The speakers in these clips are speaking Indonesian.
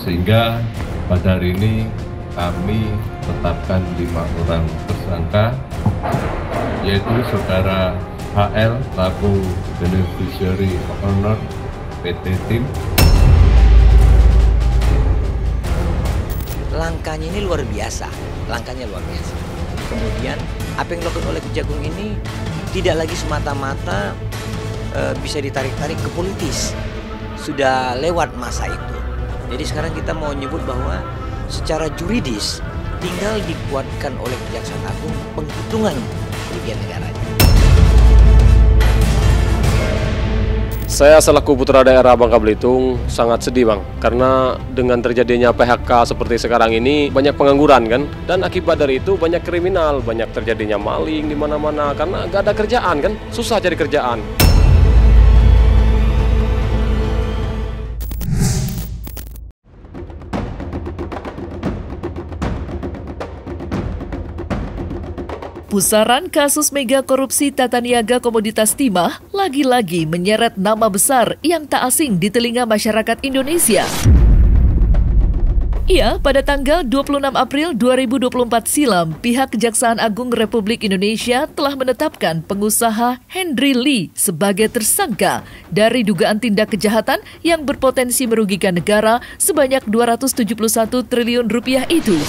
Sehingga pada hari ini kami tetapkan 5 orang tersangka, yaitu saudara HL selaku beneficiary owner PT Tim. Langkahnya ini luar biasa, Kemudian apa yang dilakukan oleh Kejagung ini tidak lagi semata-mata bisa ditarik-tarik ke politis. Sudah lewat masa itu. Jadi sekarang kita mau nyebut bahwa secara juridis tinggal dikuatkan oleh Kejaksaan Agung penghitungan kerugian negaranya. Saya selaku putra daerah Bangka Belitung sangat sedih, Bang, karena dengan terjadinya PHK seperti sekarang ini banyak pengangguran kan, dan akibat dari itu banyak kriminal, banyak terjadinya maling di mana-mana karena gak ada kerjaan kan, susah cari kerjaan. Pusaran kasus mega korupsi tata niaga komoditas timah lagi-lagi menyeret nama besar yang tak asing di telinga masyarakat Indonesia. Ya, pada tanggal 26 April 2024 silam, pihak Kejaksaan Agung Republik Indonesia telah menetapkan pengusaha Henry Lee sebagai tersangka dari dugaan tindak kejahatan yang berpotensi merugikan negara sebanyak 271 triliun rupiah itu.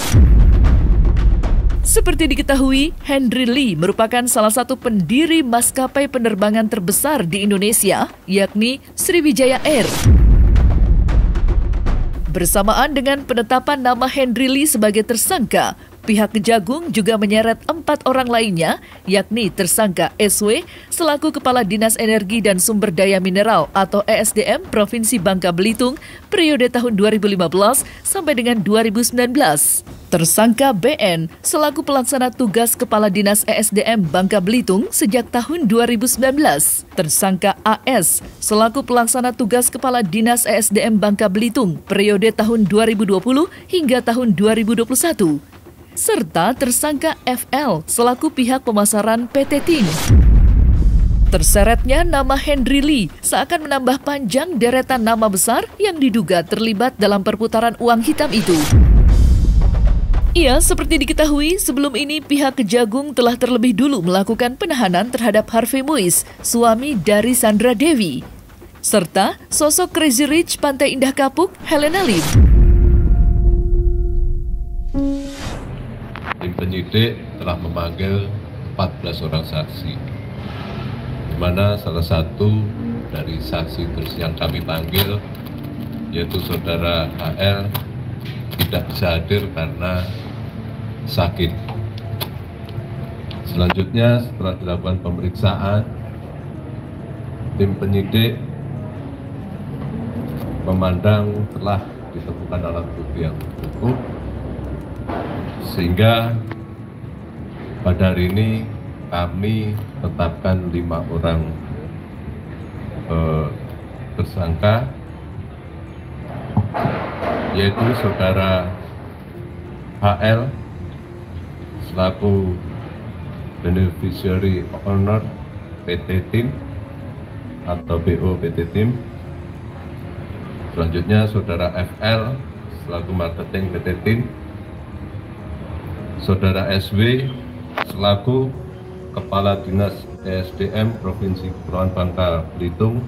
Seperti diketahui, Henry Lee merupakan salah satu pendiri maskapai penerbangan terbesar di Indonesia, yakni Sriwijaya Air. Bersamaan dengan penetapan nama Henry Lee sebagai tersangka, pihak Kejagung juga menyeret 4 orang lainnya, yakni tersangka SW selaku Kepala Dinas Energi dan Sumber Daya Mineral atau ESDM Provinsi Bangka Belitung periode tahun 2015 sampai dengan 2019. Tersangka BN selaku pelaksana tugas Kepala Dinas ESDM Bangka Belitung sejak tahun 2019. Tersangka AS selaku pelaksana tugas Kepala Dinas ESDM Bangka Belitung periode tahun 2020 hingga tahun 2021. Serta tersangka FL selaku pihak pemasaran PT Tim. Terseretnya nama Henry Lee seakan menambah panjang deretan nama besar yang diduga terlibat dalam perputaran uang hitam itu. Ya, seperti diketahui, sebelum ini pihak Kejagung telah terlebih dulu melakukan penahanan terhadap Harvey Muiz, suami dari Sandra Dewi, serta sosok Crazy Rich Pantai Indah Kapuk, Helena Lim. Tim penyidik telah memanggil 14 orang saksi, di mana salah satu dari saksi terus yang kami panggil yaitu saudara HL tidak bisa hadir karena sakit. Selanjutnya setelah dilakukan pemeriksaan, tim penyidik memandang telah ditemukan alat bukti yang cukup, sehingga pada hari ini kami tetapkan 5 orang tersangka, yaitu saudara HL selaku beneficiary owner PT Tim atau BO PT Tim. Selanjutnya saudara FL selaku marketing PT Tim. Saudara SW selaku Kepala Dinas ESDM Provinsi Kepulauan Bangka Belitung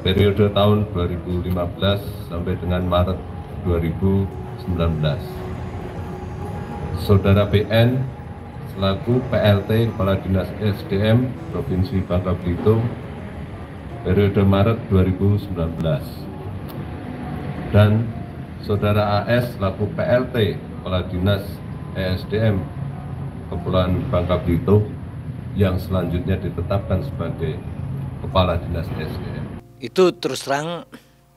periode tahun 2015 sampai dengan Maret 2019. Saudara BN selaku PLT Kepala Dinas ESDM Provinsi Bangka Belitung periode Maret 2019. Dan saudara AS selaku PLT Kepala Dinas ESDM Kepulauan Bangka Belitung yang selanjutnya ditetapkan sebagai Kepala Dinas ESDM. Itu terus terang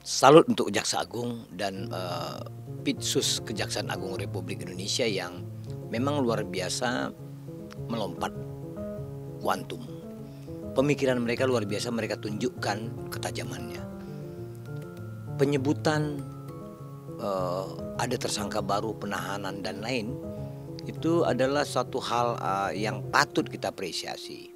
salut untuk Jaksa Agung dan Pitsus Kejaksaan Agung Republik Indonesia yang memang luar biasa melompat kuantum. Pemikiran mereka luar biasa, mereka tunjukkan ketajamannya. Penyebutan ada tersangka baru, penahanan dan lain, itu adalah satu hal yang patut kita apresiasi.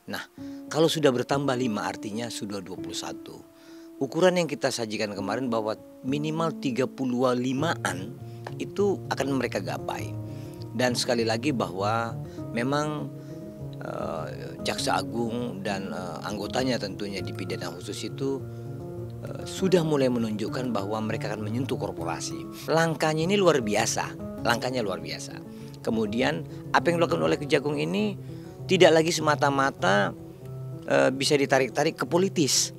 Nah, kalau sudah bertambah 5 artinya sudah 21. ukuran yang kita sajikan kemarin bahwa minimal 35-an itu akan mereka gapai. Dan sekali lagi bahwa memang Jaksa Agung dan anggotanya tentunya di pidana khusus itu sudah mulai menunjukkan bahwa mereka akan menyentuh korporasi. Langkahnya ini luar biasa, langkahnya luar biasa. Kemudian apa yang dilakukan oleh Kejagung ini tidak lagi semata-mata bisa ditarik-tarik ke politis.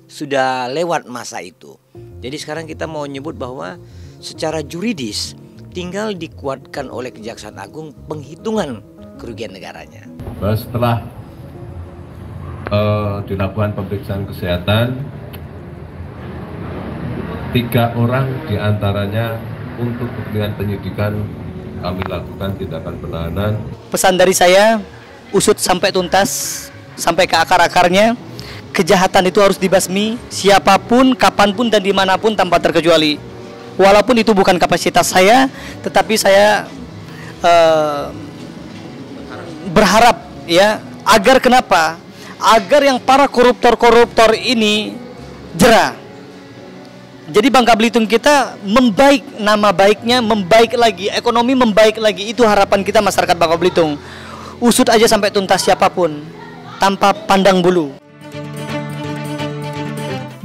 Sudah lewat masa itu. Jadi sekarang kita mau nyebut bahwa secara juridis tinggal dikuatkan oleh Kejaksaan Agung penghitungan kerugian negaranya. Setelah dilakukan pemeriksaan kesehatan, 3 orang diantaranya untuk kepentingan penyidikan kami lakukan tindakan penahanan. Pesan dari saya, usut sampai tuntas, sampai ke akar-akarnya. Kejahatan itu harus dibasmi, siapapun, kapanpun, dan dimanapun tanpa terkecuali. Walaupun itu bukan kapasitas saya, tetapi saya berharap ya, agar kenapa? Agar yang para koruptor-koruptor ini jera. Jadi Bangka Belitung kita membaik, nama baiknya membaik lagi, ekonomi membaik lagi. Itu harapan kita masyarakat Bangka Belitung. Usut aja sampai tuntas siapapun, tanpa pandang bulu.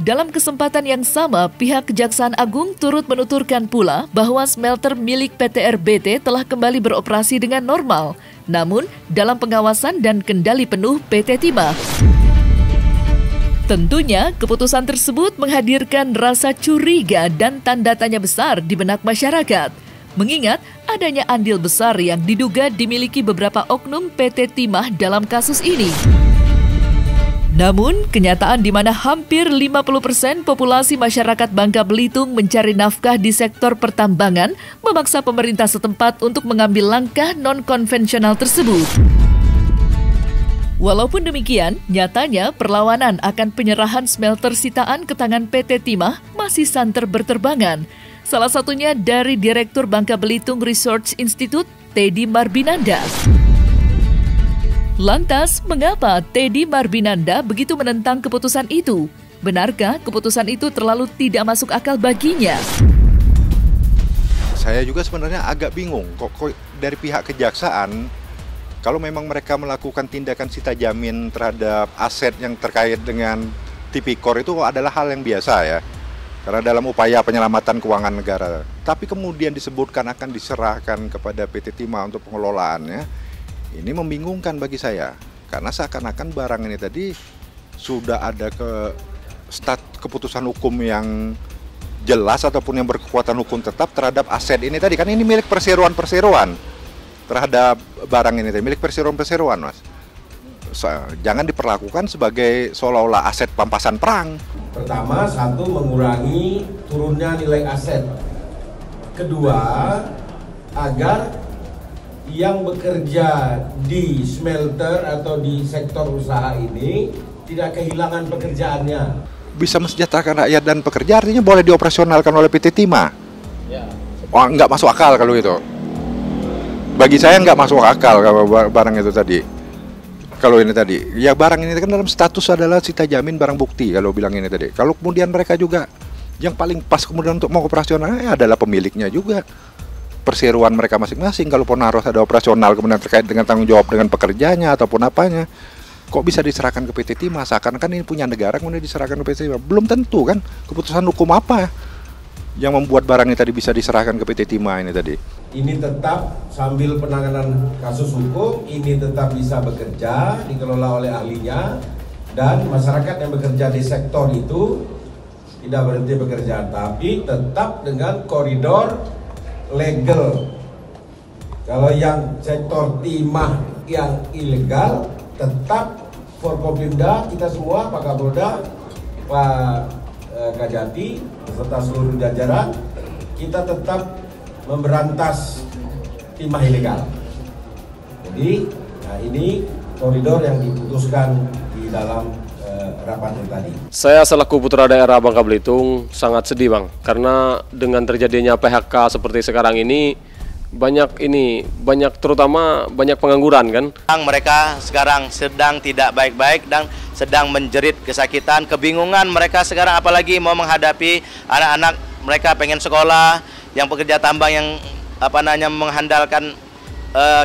Dalam kesempatan yang sama, pihak Kejaksaan Agung turut menuturkan pula bahwa smelter milik PT RBT telah kembali beroperasi dengan normal, namun dalam pengawasan dan kendali penuh PT Timah. Tentunya, keputusan tersebut menghadirkan rasa curiga dan tanda tanya besar di benak masyarakat, mengingat adanya andil besar yang diduga dimiliki beberapa oknum PT Timah dalam kasus ini. Namun, kenyataan di mana hampir 50% populasi masyarakat Bangka Belitung mencari nafkah di sektor pertambangan memaksa pemerintah setempat untuk mengambil langkah non-konvensional tersebut. Walaupun demikian, nyatanya perlawanan akan penyerahan smelter sitaan ke tangan PT Timah masih santer berterbangan. Salah satunya dari Direktur Bangka Belitung Research Institute, Teddy Marbinanda. Lantas, mengapa Teddy Marbinanda begitu menentang keputusan itu? Benarkah keputusan itu terlalu tidak masuk akal baginya? Saya juga sebenarnya agak bingung, kok dari pihak kejaksaan, kalau memang mereka melakukan tindakan sita jamin terhadap aset yang terkait dengan Tipikor itu adalah hal yang biasa ya, karena dalam upaya penyelamatan keuangan negara. Tapi kemudian disebutkan akan diserahkan kepada PT Timah untuk pengelolaannya. Ini membingungkan bagi saya, karena seakan-akan barang ini tadi sudah ada keputusan hukum yang jelas ataupun yang berkekuatan hukum tetap terhadap aset ini tadi. Kan ini milik perseroan-perseroan terhadap barang ini tadi, milik perseroan-perseroan, Mas. Jangan diperlakukan sebagai seolah-olah aset pampasan perang. Pertama, satu, mengurangi turunnya nilai aset. Kedua, agar yang bekerja di smelter atau di sektor usaha ini tidak kehilangan pekerjaannya. Bisa mesejahterakan rakyat dan pekerja, artinya boleh dioperasionalkan oleh PT Timah. Oh, nggak masuk akal kalau itu. Bagi saya nggak masuk akal kalau barang itu tadi. Kalau ini tadi, ya barang ini kan dalam status adalah sita jamin barang bukti kalau bilang ini tadi. Kalau kemudian mereka juga yang paling pas kemudian untuk mau operasional adalah pemiliknya juga. Perseroan mereka masing-masing, kalaupun harus ada operasional kemudian terkait dengan tanggung jawab dengan pekerjanya ataupun apanya, kok bisa diserahkan ke PT Timah? Seakan-akan ini punya negara kemudian diserahkan ke PT Timah. Belum tentu kan, keputusan hukum apa yang membuat barang ini tadi bisa diserahkan ke PT Timah ini tadi. Ini tetap sambil penanganan kasus hukum, ini tetap bisa bekerja, dikelola oleh ahlinya, dan masyarakat yang bekerja di sektor itu tidak berhenti bekerja, tapi tetap dengan koridor legal. Kalau yang sektor timah yang ilegal, tetap Forkopimda, kita semua, Pak Kapolda, Pak Kajati, beserta seluruh jajaran, kita tetap memberantas timah ilegal. Jadi, ini koridor yang diputuskan di dalam rapat tadi. Saya selaku putra daerah Bangka Belitung sangat sedih, Bang, karena dengan terjadinya PHK seperti sekarang ini terutama banyak pengangguran kan. Mereka sekarang sedang tidak baik-baik dan sedang menjerit kesakitan, kebingungan mereka sekarang, apalagi mau menghadapi anak-anak mereka pengen sekolah, yang pekerja tambang yang mengandalkan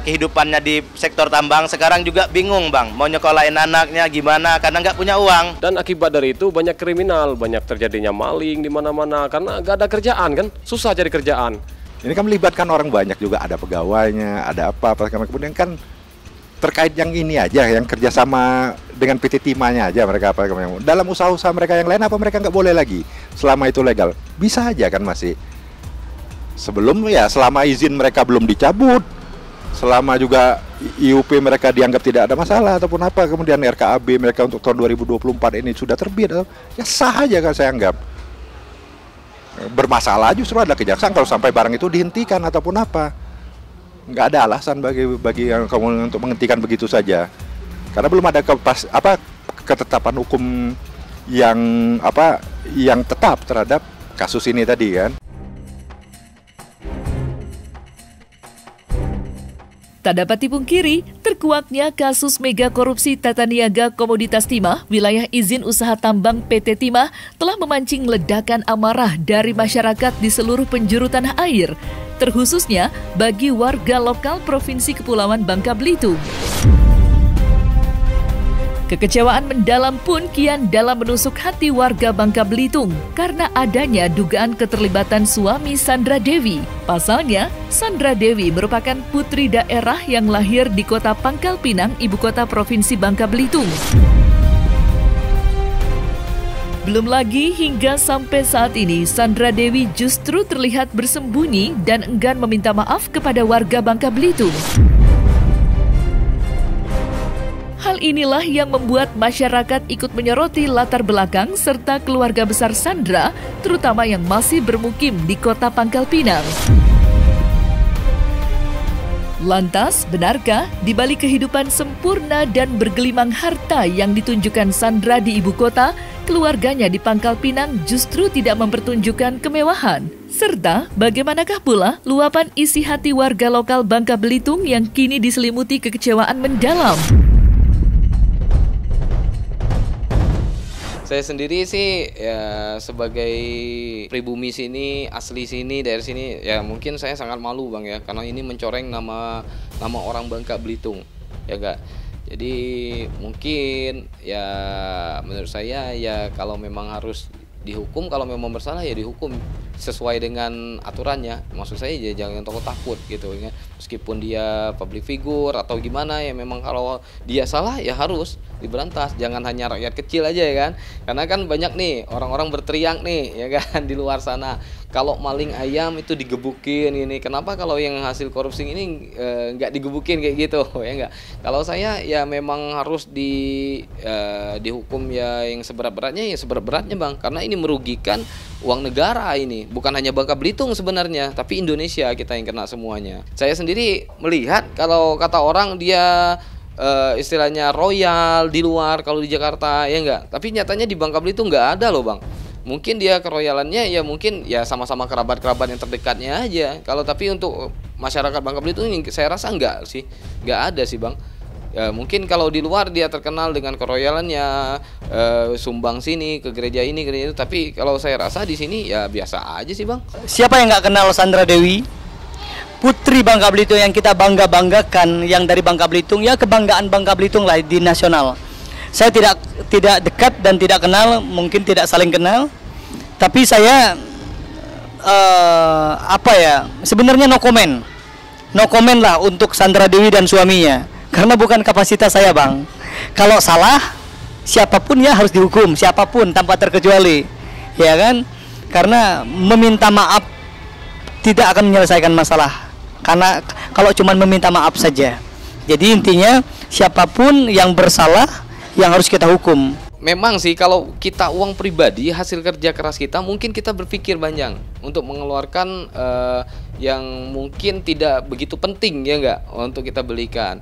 kehidupannya di sektor tambang, sekarang juga bingung bang, mau nyekolahin anaknya gimana karena nggak punya uang. Dan akibat dari itu banyak kriminal, banyak terjadinya maling di mana-mana karena nggak ada kerjaan kan, susah cari kerjaan. Ini kan melibatkan orang banyak juga, ada pegawainya, ada apa kemudian kan terkait yang ini aja, yang kerjasama dengan PT Timahnya aja mereka dalam usaha-usaha mereka yang lain apa mereka nggak boleh lagi selama itu legal? Bisa aja kan masih. Sebelum ya selama izin mereka belum dicabut, selama juga IUP mereka dianggap tidak ada masalah ataupun apa, kemudian RKAB mereka untuk tahun 2024 ini sudah terbit, ya sah aja kan saya anggap. Bermasalah justru adalah kejaksaan kalau sampai barang itu dihentikan ataupun apa. Nggak ada alasan bagi yang kamu untuk menghentikan begitu saja. Karena belum ada ketetapan hukum yang tetap terhadap kasus ini tadi kan. Tak dapat dipungkiri, terkuaknya kasus mega korupsi tata niaga komoditas timah wilayah izin usaha tambang PT Timah telah memancing ledakan amarah dari masyarakat di seluruh penjuru tanah air, terkhususnya bagi warga lokal Provinsi Kepulauan Bangka Belitung. Kekecewaan mendalam pun kian dalam menusuk hati warga Bangka Belitung karena adanya dugaan keterlibatan suami Sandra Dewi. Pasalnya, Sandra Dewi merupakan putri daerah yang lahir di kota Pangkal Pinang, ibu kota Provinsi Bangka Belitung. Belum lagi hingga sampai saat ini, Sandra Dewi justru terlihat bersembunyi dan enggan meminta maaf kepada warga Bangka Belitung. Hal inilah yang membuat masyarakat ikut menyoroti latar belakang serta keluarga besar Sandra, terutama yang masih bermukim di kota Pangkal Pinang. Lantas, benarkah di balik kehidupan sempurna dan bergelimang harta yang ditunjukkan Sandra di ibu kota, keluarganya di Pangkal Pinang justru tidak mempertunjukkan kemewahan? Serta bagaimanakah pula luapan isi hati warga lokal Bangka Belitung yang kini diselimuti kekecewaan mendalam? Saya sendiri sih ya sebagai pribumi sini, asli sini, dari sini ya mungkin saya sangat malu bang ya, karena ini mencoreng nama orang Bangka Belitung ya enggak. Jadi mungkin ya menurut saya ya kalau memang harus dihukum, kalau memang bersalah ya dihukum sesuai dengan aturannya. Maksud saya ya jangan takut gitu ya. Meskipun dia public figure atau gimana ya, memang kalau dia salah ya harus diberantas. Jangan hanya rakyat kecil aja ya kan. Karena kan banyak nih orang-orang berteriak nih ya kan di luar sana. Kalau maling ayam itu digebukin ini. Kenapa kalau yang hasil korupsi ini nggak digebukin kayak gitu ya enggak? Kalau saya ya memang harus dihukum ya yang seberat-beratnya ya seberat-beratnya bang. Karena ini merugikan uang negara ini. Bukan hanya Bangka Belitung sebenarnya, tapi Indonesia kita yang kena semuanya. Saya sendiri melihat kalau kata orang dia istilahnya royal di luar kalau di Jakarta ya enggak. Tapi nyatanya di Bangka Belitung nggak ada loh bang. Mungkin dia keroyalannya ya mungkin ya sama-sama kerabat-kerabat yang terdekatnya aja. Kalau tapi untuk masyarakat Bangka Belitung ini saya rasa enggak sih. Enggak ada sih bang. Ya, mungkin kalau di luar dia terkenal dengan keroyalannya, sumbang sini ke gereja ini gereja itu. Tapi kalau saya rasa di sini ya biasa aja sih bang. Siapa yang nggak kenal Sandra Dewi? Putri Bangka Belitung yang kita bangga-banggakan, yang dari Bangka Belitung, ya kebanggaan Bangka Belitung lah di nasional. Saya tidak dekat dan tidak kenal, mungkin tidak saling kenal. Tapi saya sebenarnya no comment lah untuk Sandra Dewi dan suaminya. Karena bukan kapasitas saya bang. Kalau salah, siapapun ya harus dihukum, siapapun tanpa terkecuali, ya kan? Karena meminta maaf tidak akan menyelesaikan masalah. Karena kalau cuma meminta maaf saja. Jadi intinya siapapun yang bersalah yang harus kita hukum. Memang sih kalau kita uang pribadi hasil kerja keras kita, mungkin kita berpikir panjang untuk mengeluarkan yang mungkin tidak begitu penting ya enggak untuk kita belikan.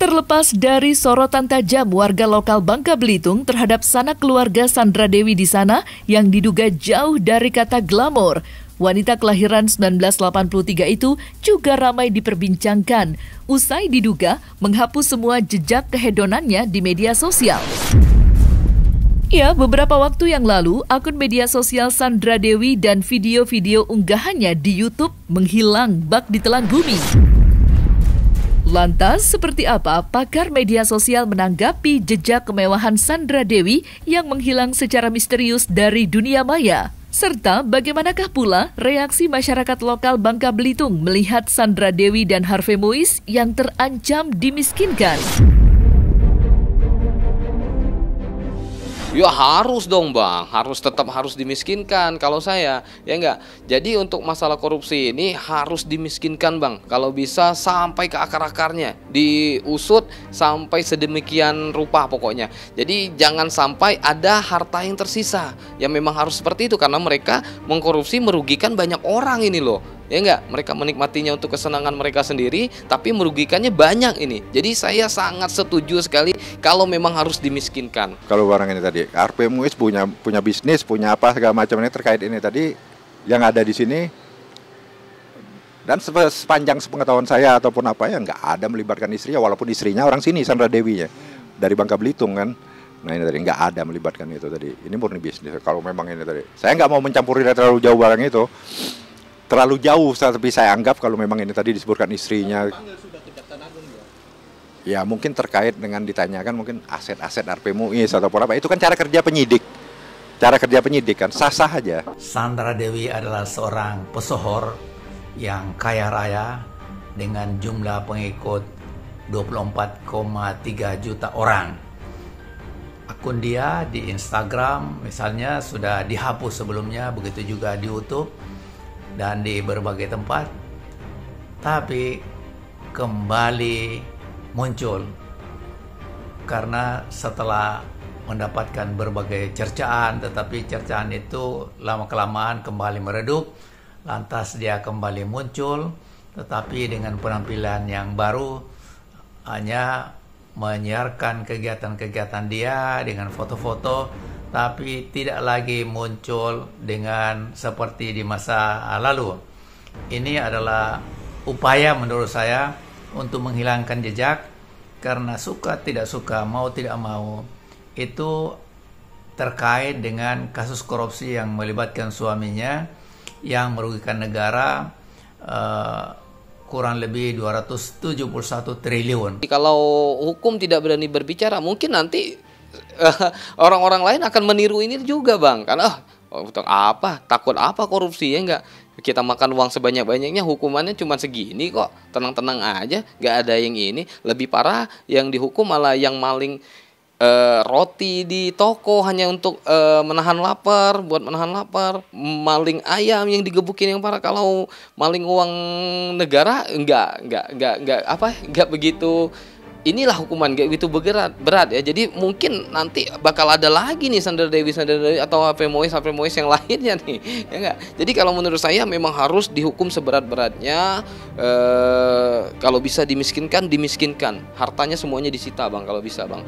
Terlepas dari sorotan tajam warga lokal Bangka Belitung terhadap sanak keluarga Sandra Dewi di sana yang diduga jauh dari kata glamor, Wanita kelahiran 1983 itu juga ramai diperbincangkan usai diduga menghapus semua jejak kehedonannya di media sosial. Ya, beberapa waktu yang lalu, akun media sosial Sandra Dewi dan video-video unggahannya di YouTube menghilang bak ditelan bumi. Lantas, seperti apa pakar media sosial menanggapi jejak kemewahan Sandra Dewi yang menghilang secara misterius dari dunia maya? Serta bagaimanakah pula reaksi masyarakat lokal Bangka Belitung melihat Sandra Dewi dan Harvey Mois yang terancam dimiskinkan? Ya harus dong Bang, tetap harus dimiskinkan kalau saya, ya enggak. Jadi untuk masalah korupsi ini harus dimiskinkan Bang. Kalau bisa sampai ke akar-akarnya, diusut sampai sedemikian rupa pokoknya. Jadi jangan sampai ada harta yang tersisa. Ya memang harus seperti itu karena mereka mengkorupsi merugikan banyak orang ini loh. Ya enggak, mereka menikmatinya untuk kesenangan mereka sendiri, tapi merugikannya banyak ini. Jadi saya sangat setuju sekali kalau memang harus dimiskinkan. Kalau barang ini tadi, Harvey Mois punya bisnis, punya apa segala macam ini terkait ini tadi yang ada di sini. Dan sepanjang sepengetahuan saya ataupun apa ya nggak ada melibatkan istrinya, walaupun istrinya orang sini, Sandra Dewi ya, dari Bangka Belitung kan. Nah ini tadi nggak ada melibatkan itu tadi. Ini murni bisnis. Kalau memang ini tadi, saya nggak mau mencampuri terlalu jauh barang itu. Terlalu jauh, tapi saya anggap kalau memang ini tadi disebutkan istrinya, ya mungkin terkait dengan ditanyakan mungkin aset-aset Harvey Mois ataupun apa, itu kan cara kerja penyidik kan sah-sah aja. Sandra Dewi adalah seorang pesohor yang kaya raya dengan jumlah pengikut 24,3 juta orang. Akun dia di Instagram misalnya sudah dihapus sebelumnya, begitu juga di YouTube dan di berbagai tempat, tapi kembali muncul karena setelah mendapatkan berbagai cercaan, tetapi cercaan itu lama-kelamaan kembali meredup, lantas dia kembali muncul, tetapi dengan penampilan yang baru, hanya menyiarkan kegiatan-kegiatan dia dengan foto-foto, tapi tidak lagi muncul dengan seperti di masa lalu. Ini adalah upaya menurut saya untuk menghilangkan jejak, karena suka tidak suka, mau tidak mau, itu terkait dengan kasus korupsi yang melibatkan suaminya yang merugikan negara kurang lebih 271 triliun. Kalau hukum tidak berani berbicara, mungkin nanti orang-orang lain akan meniru ini juga Bang. Karena takut apa korupsi, ya enggak. Kita makan uang sebanyak-banyaknya, hukumannya cuma segini kok, tenang-tenang aja, nggak ada yang ini. Lebih parah yang dihukum malah yang maling roti di toko hanya untuk menahan lapar, maling ayam yang digebukin yang parah. Kalau maling uang negara enggak begitu. Inilah hukuman gak begitu berat ya. Jadi mungkin nanti bakal ada lagi nih Sandra Dewi atau Harvey Mois yang lainnya nih, ya enggak. Jadi kalau menurut saya memang harus dihukum seberat-beratnya. Kalau bisa dimiskinkan, hartanya semuanya disita Bang, kalau bisa Bang.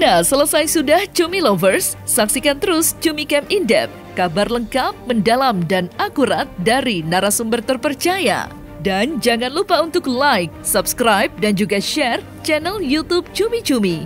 Nah, selesai sudah Cumi Lovers, saksikan terus Cumi Camp In-Depth, kabar lengkap, mendalam, dan akurat dari narasumber terpercaya. Dan jangan lupa untuk like, subscribe, dan juga share channel YouTube Cumi Cumi.